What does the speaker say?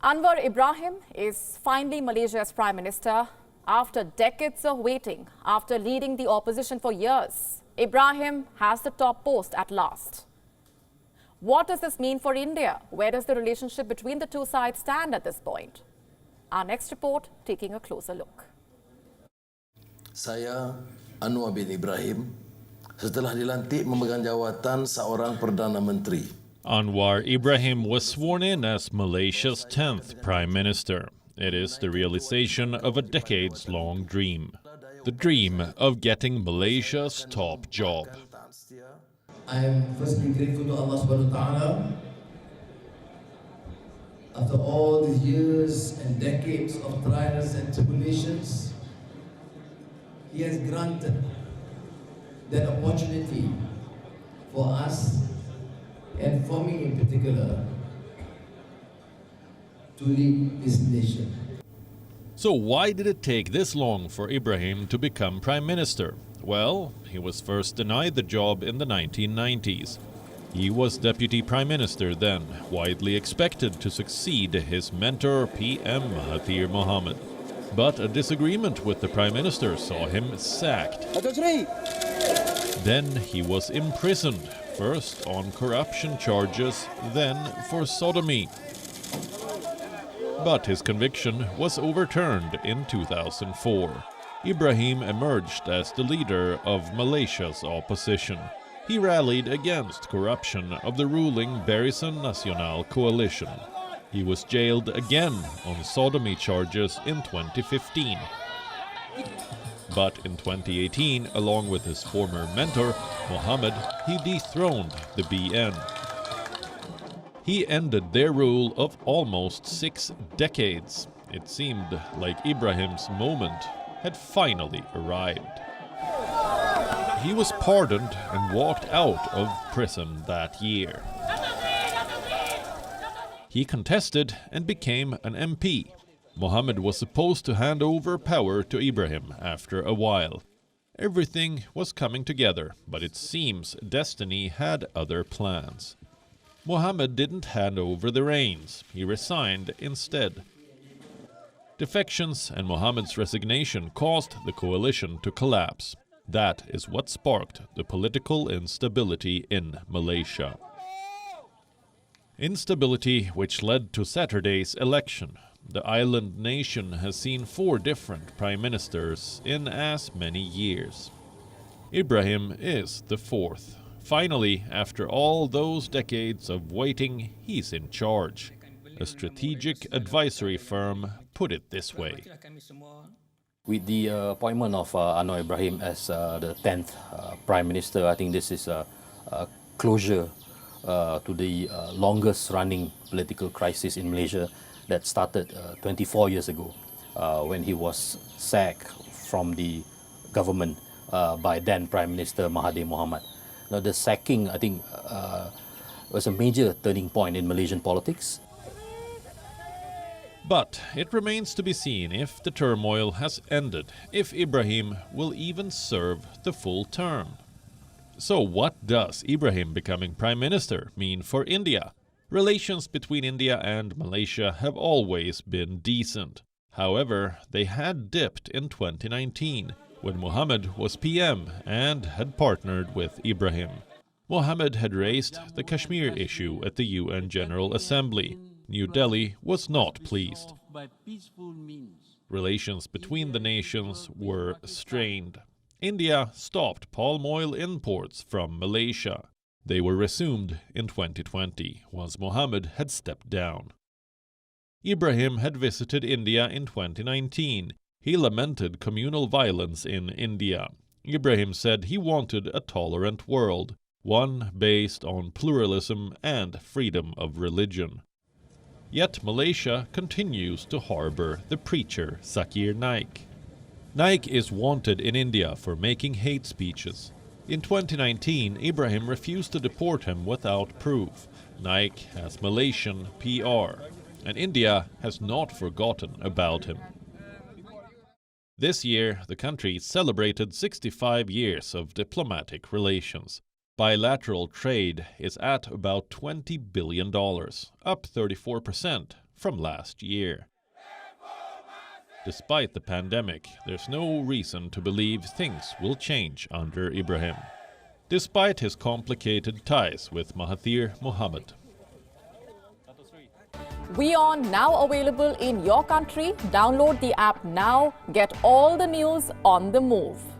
Anwar Ibrahim is finally Malaysia's Prime Minister after decades of waiting, after leading the opposition for years. Ibrahim has the top post at last. What does this mean for India? Where does the relationship between the two sides stand at this point? Our next report taking a closer look. Saya Anwar bin Ibrahim setelah dilantik memegang jawatan seorang Perdana Menteri. Anwar Ibrahim was sworn in as Malaysia's 10th Prime Minister. It is the realization of a decades-long dream. The dream of getting Malaysia's top job. I am firstly grateful to Allah subhanahu wa ta'ala. After all these years and decades of trials and tribulations, He has granted that opportunity for us, and for me in particular, to lead this nation. So why did it take this long for Ibrahim to become Prime Minister? Well, he was first denied the job in the 1990s. He was Deputy Prime Minister then, widely expected to succeed his mentor PM Mahathir Mohamad. But a disagreement with the Prime Minister saw him sacked. Then he was imprisoned, first on corruption charges, then for sodomy. But his conviction was overturned in 2004. Ibrahim emerged as the leader of Malaysia's opposition. He rallied against corruption of the ruling Barisan Nasional coalition. He was jailed again on sodomy charges in 2015. But in 2018, along with his former mentor, Mohamad, he dethroned the BN. He ended their rule of almost 6 decades. It seemed like Ibrahim's moment had finally arrived. He was pardoned and walked out of prison that year. He contested and became an MP. Mohamad was supposed to hand over power to Ibrahim after a while. Everything was coming together, but it seems destiny had other plans. Mohamad didn't hand over the reins. He resigned instead. Defections and Mohamad's resignation caused the coalition to collapse. That is what sparked the political instability in Malaysia. Instability which led to Saturday's election. The island nation has seen 4 different prime ministers in as many years. Ibrahim is the 4th. Finally, after all those decades of waiting, he's in charge. A strategic advisory firm put it this way. With the appointment of Anwar Ibrahim as the 10th Prime Minister, I think this is a closure to the longest-running political crisis in Malaysia that started 24 years ago when he was sacked from the government by then Prime Minister Mahathir Mohamad. Now, the sacking, I think, was a major turning point in Malaysian politics. But it remains to be seen if the turmoil has ended, if Ibrahim will even serve the full term. So what does Ibrahim becoming Prime Minister mean for India? Relations between India and Malaysia have always been decent. However, they had dipped in 2019, when Mohamad was PM and had partnered with Ibrahim. Mohamad had raised the Kashmir issue at the UN General Assembly. New Delhi was not pleased. Relations between the nations were strained. India stopped palm oil imports from Malaysia. They were resumed in 2020, once Mohamad had stepped down. Ibrahim had visited India in 2019. He lamented communal violence in India. Ibrahim said he wanted a tolerant world, one based on pluralism and freedom of religion. Yet Malaysia continues to harbor the preacher Zakir Naik. Naik is wanted in India for making hate speeches. In 2019, Ibrahim refused to deport him without proof. Naik has Malaysian PR, and India has not forgotten about him. This year, the country celebrated 65 years of diplomatic relations. Bilateral trade is at about $20 billion, up 34% from last year. Despite the pandemic, there's no reason to believe things will change under Ibrahim, despite his complicated ties with Mahathir Mohamad. WION now available in your country. Download the app now. Get all the news on the move.